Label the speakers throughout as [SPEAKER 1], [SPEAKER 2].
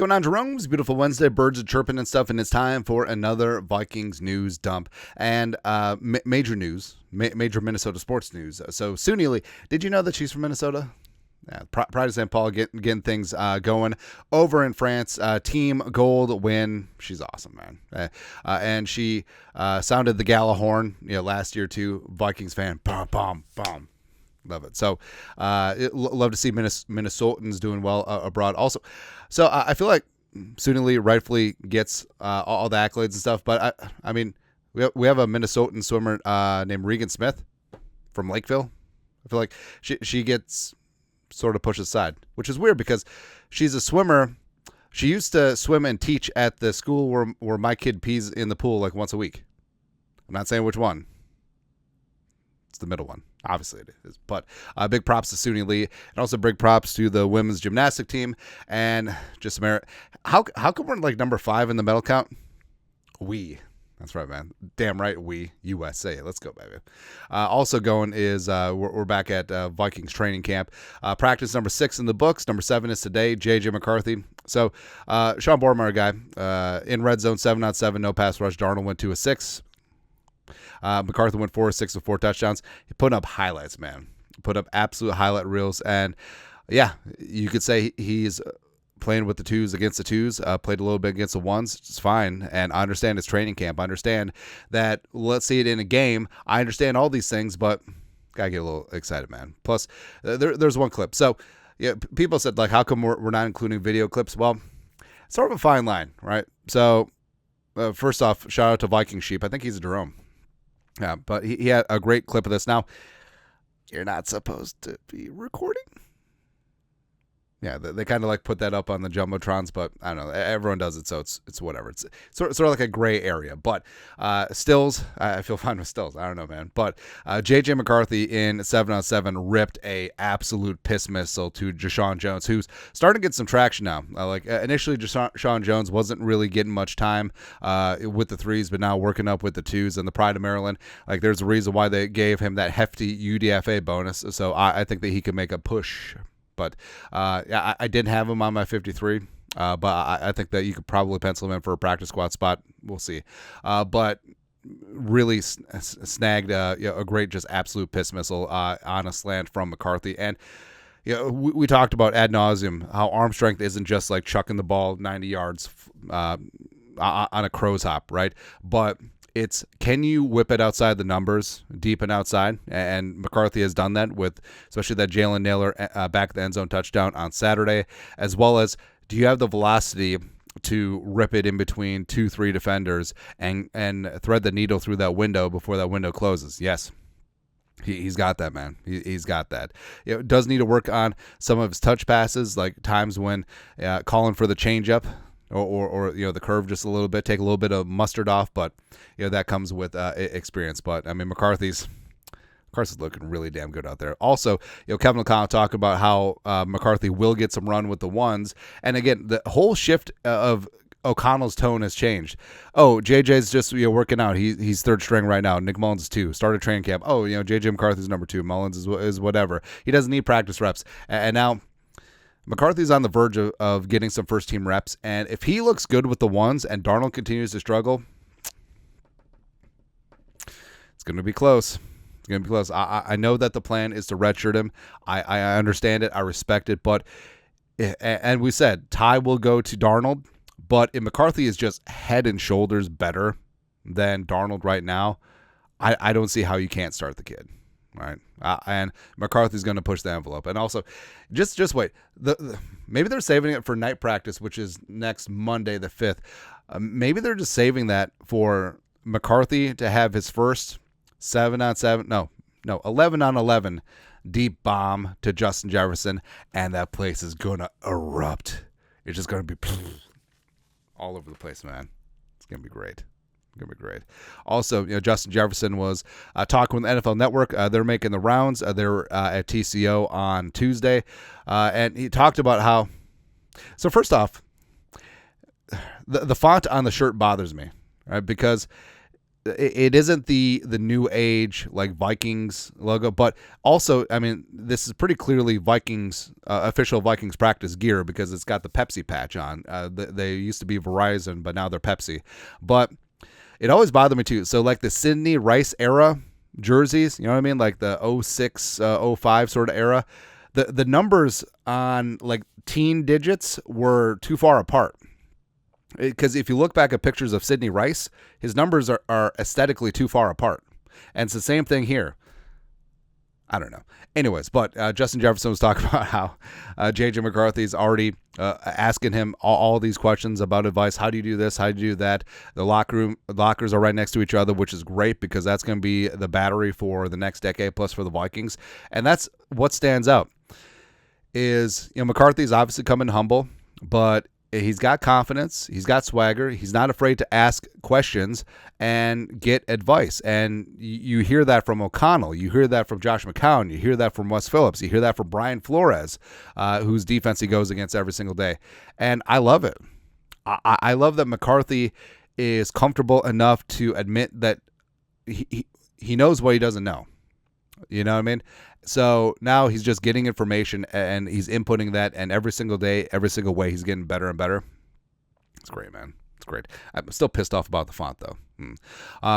[SPEAKER 1] going on, Jerome? It's a beautiful Wednesday. Birds are chirping and stuff, and it's time for another Vikings news dump. And major news, major Minnesota sports news. So, Suni Lee, did you know that she's from Minnesota? Yeah, Pride of St. Paul getting things going over in France. Team Gold win. She's awesome, man. And she sounded the gala horn, last year too. Vikings fan. Bum, bum, bum. Love it. So, love to see Minnesotans doing well abroad. Also, so I feel like Suni Lee rightfully gets all the accolades and stuff. But I mean, we have a Minnesotan swimmer named Regan Smith from Lakeville. I feel like she gets sort of pushed aside, which is weird because she's a swimmer. She used to swim and teach at the school where my kid pees in the pool like once a week. I'm not saying which one. It's the middle one. Obviously it is. But big props to Suni Lee, and also big props to the women's gymnastic team. And just merit. How come we're like number 5 in the medal count? That's right, man. Damn right, USA. Let's go, baby. Also going is we're back at Vikings training camp. Practice number 6 in the books. Number 7 is today. JJ McCarthy. So Sean Bormeyer guy in red zone 7-on-7, no pass rush. Darnold went 2 of 6. McCarthy went 4 of 6 with 4 touchdowns. He put up highlights, man. Put up absolute highlight reels, and yeah, you could say he's playing with the 2s against the 2s, played a little bit against the 1s. It's fine. And I understand it's training camp. I understand that let's see it in a game. I understand all these things, but gotta get a little excited, man. Plus, there's one clip. So, yeah, people said, like, how come we're not including video clips? Well, it's sort of a fine line, right? So, first off, shout out to Viking Sheep. I think he's a Jerome. Yeah, but he had a great clip of this. Now, you're not supposed to be recording. Yeah, they kind of like put that up on the Jumbotrons, but I don't know. Everyone does it, so it's whatever. It's sort of like a gray area. But stills, I feel fine with stills. I don't know, man. But JJ McCarthy in 7-on-7 ripped a absolute piss missile to Jeshaun Jones, who's starting to get some traction now. Initially, Jeshaun Jones wasn't really getting much time with the 3s, but now working up with the 2s and the Pride of Maryland. Like, there's a reason why they gave him that hefty UDFA bonus. So I think that he could make a push. But yeah, I did have him on my 53, but I think that you could probably pencil him in for a practice squad spot. We'll see. But really snagged a great, just absolute piss missile on a slant from McCarthy. And we talked about ad nauseum how arm strength isn't just like chucking the ball 90 yards on a crow's hop, right? But it's, can you whip it outside the numbers, deep and outside? And McCarthy has done that with especially that Jalen Naylor back at the end zone touchdown on Saturday, as well as, do you have the velocity to rip it in between 2-3 defenders and thread the needle through that window before that window closes? Yes. He's got that, man. He's got that. Does need to work on some of his touch passes, like times when calling for the changeup. Or the curve just a little bit, take a little bit of mustard off, but that comes with experience. But I mean, McCarthy's looking really damn good out there. Also, Kevin O'Connell talked about how McCarthy will get some run with the 1s, and again, the whole shift of O'Connell's tone has changed. Oh, JJ's just working out. He's 3rd string right now. Nick Mullins is 2. Started training camp. Oh, JJ McCarthy's number 2. Mullins is whatever. He doesn't need practice reps, and now McCarthy's on the verge of getting some first-team reps, and if he looks good with the 1s and Darnold continues to struggle, it's going to be close. It's going to be close. I know that the plan is to redshirt him. I understand it. I respect it. But, and we said, Ty will go to Darnold, but if McCarthy is just head and shoulders better than Darnold right now, I don't see how you can't start the kid. Right, and McCarthy's going to push the envelope, and also, just wait. Maybe they're saving it for night practice, which is next Monday, the 5th. Maybe they're just saving that for McCarthy to have his first 7-on-7, 11-on-11 deep bomb to Justin Jefferson, and that place is going to erupt. It's just going to be all over the place, man. It's going to be great. Going to be great. Also, Justin Jefferson was talking with the NFL Network. They're making the rounds. They're at TCO on Tuesday. And he talked about how... So first off, the font on the shirt bothers me, right? Because it isn't the new age like Vikings logo, but also, I mean, this is pretty clearly Vikings official Vikings practice gear because it's got the Pepsi patch on. They used to be Verizon, but now they're Pepsi. But it always bothered me too. So like the Sidney Rice era jerseys, you know what I mean? Like the 06, 05 sort of era. The numbers on like teen digits were too far apart. Because if you look back at pictures of Sidney Rice, his numbers are aesthetically too far apart. And it's the same thing here. I don't know. Anyways, but Justin Jefferson was talking about how J.J. McCarthy is already asking him all these questions about advice. How do you do this? How do you do that? The lockers are right next to each other, which is great because that's going to be the battery for the next decade plus for the Vikings. And that's what stands out is, McCarthy's obviously coming humble, but he's got confidence. He's got swagger. He's not afraid to ask questions and get advice. And you hear that from O'Connell. You hear that from Josh McCown. You hear that from Wes Phillips. You hear that from Brian Flores, whose defense he goes against every single day. And I love it. I love that McCarthy is comfortable enough to admit that he knows what he doesn't know. You know what I mean? So now he's just getting information and he's inputting that, and every single day, every single way, he's getting better and better. It's great, man. It's great. I'm still pissed off about the font, though.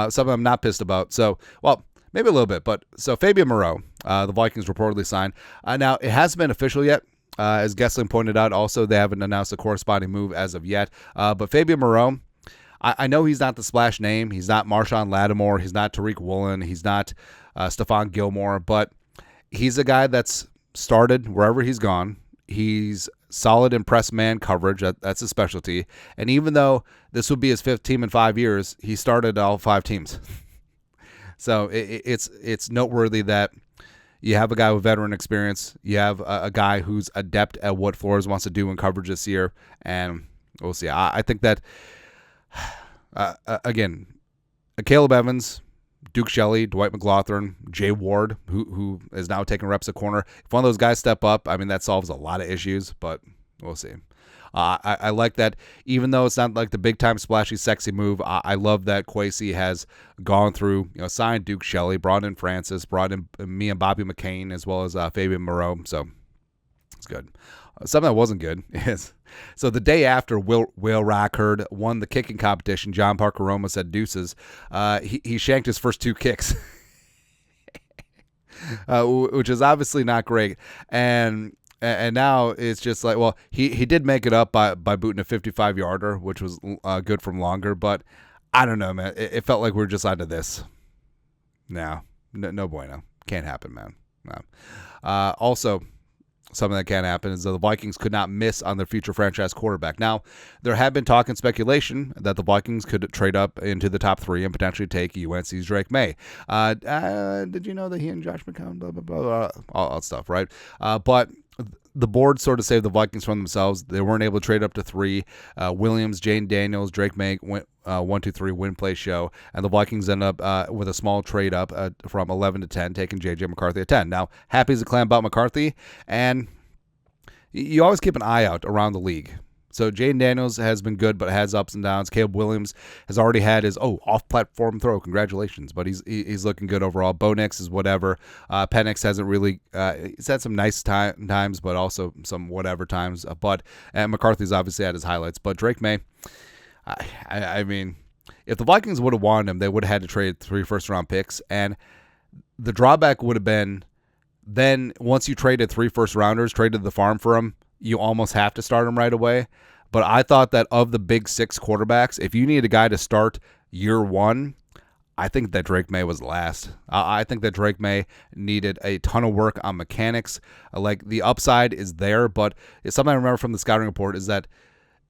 [SPEAKER 1] Something I'm not pissed about. So, well, maybe a little bit, but so Fabian Moreau, the Vikings reportedly signed. Now, it hasn't been official yet. As Gessling pointed out, also, they haven't announced a corresponding move as of yet. But Fabian Moreau, I know he's not the splash name. He's not Marshawn Lattimore. He's not Tariq Woolen. He's not Stephon Gilmore, but he's a guy that's started wherever he's gone. He's solid in press man coverage. That's his specialty. And even though this would be his fifth team in 5 years, he started all 5 teams. So it's noteworthy that you have a guy with veteran experience. You have a guy who's adept at what Flores wants to do in coverage this year. And we'll see. I think that, again, Caleb Evans, Duke Shelley, Dwight McLaughlin, Jay Ward, who is now taking reps at corner. If one of those guys step up, I mean, that solves a lot of issues, but we'll see. I like that. Even though it's not like the big-time splashy, sexy move, I love that Kwesi has gone through, signed Duke Shelley, brought in Francis, brought in me and Bobby McCain, as well as Fabian Moreau, so it's good. Something that wasn't good is, so the day after Will Reichard won the kicking competition, John Parker Roma said deuces. He shanked his first 2 kicks, which is obviously not great. And now it's just like, well, he did make it up by booting a 55-yarder, which was good from longer. But I don't know, man. It felt like we were just onto this. No bueno. Can't happen, man. No. Also, something that can happen is that the Vikings could not miss on their future franchise quarterback. Now, there had been talk and speculation that the Vikings could trade up into the top 3 and potentially take UNC's Drake May. Did you know that he and Josh McCown, blah, blah, blah, blah, all that stuff, right? But the board sort of saved the Vikings from themselves. They weren't able to trade up to 3. Williams, Jane Daniels, Drake May went 1, 2, 3 win play show, and the Vikings end up with a small trade up from 11 to 10, taking J.J. McCarthy at 10. Now, happy as a clam about McCarthy, and you always keep an eye out around the league. So Jaden Daniels has been good, but has ups and downs. Caleb Williams has already had his off-platform throw. Congratulations, but he's looking good overall. Bo Nix is whatever. Penix hasn't really. He's had some nice times, but also some whatever times. And McCarthy's obviously had his highlights. But Drake May, I mean, if the Vikings would have wanted him, they would have had to trade 3 first-round picks, and the drawback would have been then once you traded 3 first-rounders, traded the farm for him, you almost have to start him right away. But I thought that of the big 6 quarterbacks, if you need a guy to start year 1, I think that Drake May was last. I think that Drake May needed a ton of work on mechanics. Like, the upside is there, but something I remember from the scouting report is that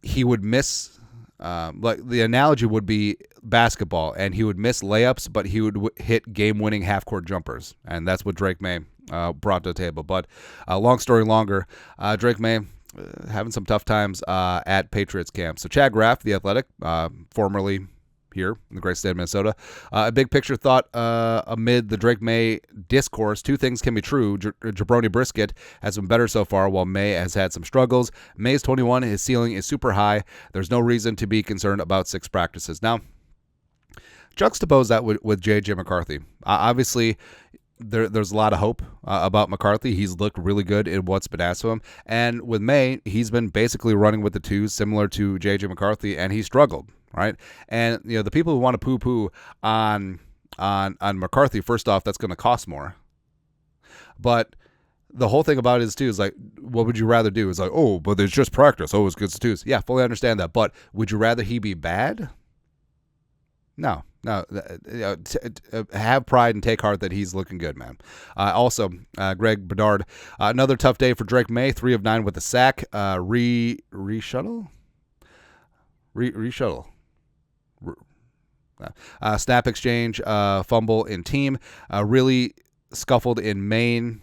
[SPEAKER 1] he would miss, like the analogy would be basketball, and he would miss layups, but he would hit game-winning half-court jumpers, and that's what Drake May brought to the table. But long story longer, Drake May having some tough times at Patriots camp. So Chad Graff, The Athletic, formerly here in the great state of Minnesota, a big picture thought amid the Drake May discourse: 2 things can be true. Jabroni Brisket has been better so far, while May has had some struggles. May's 21. His ceiling is super high. There's no reason to be concerned about 6 practices. Now, juxtapose that with JJ McCarthy. Obviously, there's a lot of hope about McCarthy. He's looked really good in what's been asked of him. And with May, he's been basically running with the twos, similar to JJ McCarthy, and he struggled, right? And the people who want to poo-poo on McCarthy, first off, that's going to cost more. But the whole thing about it is, too, is like, what would you rather do? It's like, oh, but there's just practice. Oh, it's good to twos. Yeah, fully understand that. But would you rather he be bad? No. Have pride and take heart that he's looking good, man. Also, Greg Bedard, another tough day for Drake May, 3 of 9 with a sack. Reshuttle. Snap exchange, fumble in team. Really scuffled in main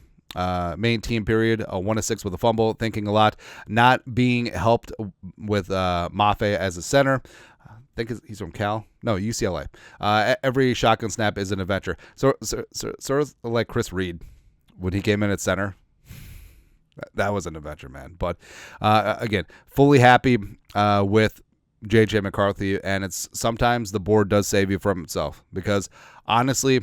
[SPEAKER 1] team period. 1 of 6 with a fumble. Thinking a lot. Not being helped with Mafe as a center. I think he's from Cal. No, UCLA. Every shotgun snap is an adventure. So sort of like Chris Reed when he came in at center. That was an adventure, man. But again, fully happy with JJ McCarthy, and it's sometimes the board does save you from itself, because honestly,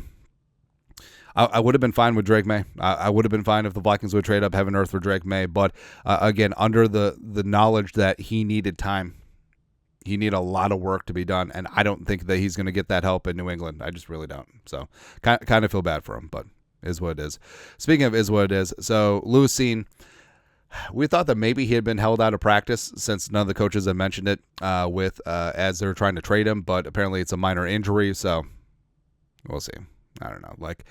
[SPEAKER 1] I would have been fine with Drake May. I would have been fine if the Vikings would trade up heaven and earth for Drake May. But again, under the knowledge that he needed time. He needed a lot of work to be done, and I don't think that he's going to get that help in New England. I just really don't. So kind of feel bad for him, but is what it is. Speaking of is what it is, so Lewis Cine, we thought that maybe he had been held out of practice since none of the coaches had mentioned it as they're trying to trade him, but apparently it's a minor injury, so we'll see. I don't know. Like,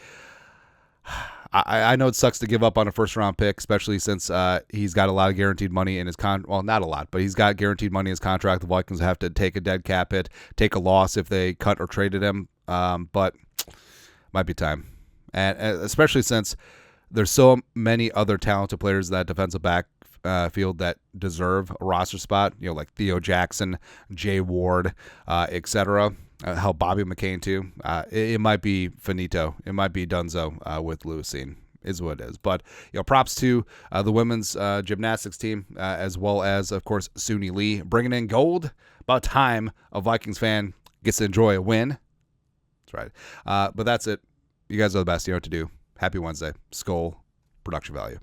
[SPEAKER 1] I know it sucks to give up on a first-round pick, especially since he's got a lot of guaranteed money in his well, not a lot, but he's got guaranteed money in his contract. The Vikings have to take a dead cap hit, take a loss if they cut or traded him, but might be time. And especially since there's so many other talented players in that defensive back field that deserve a roster spot, like Theo Jackson, Jay Ward, etc. Hell, Bobby McCain too. It might be finito. It might be donezo with Lewis Cine, is what it is. But props to the women's gymnastics team, as well as, of course, Suni Lee bringing in gold. About time a Vikings fan gets to enjoy a win. That's right. But that's it. You guys are the best. You know what to do. Happy Wednesday. Skol. Production value.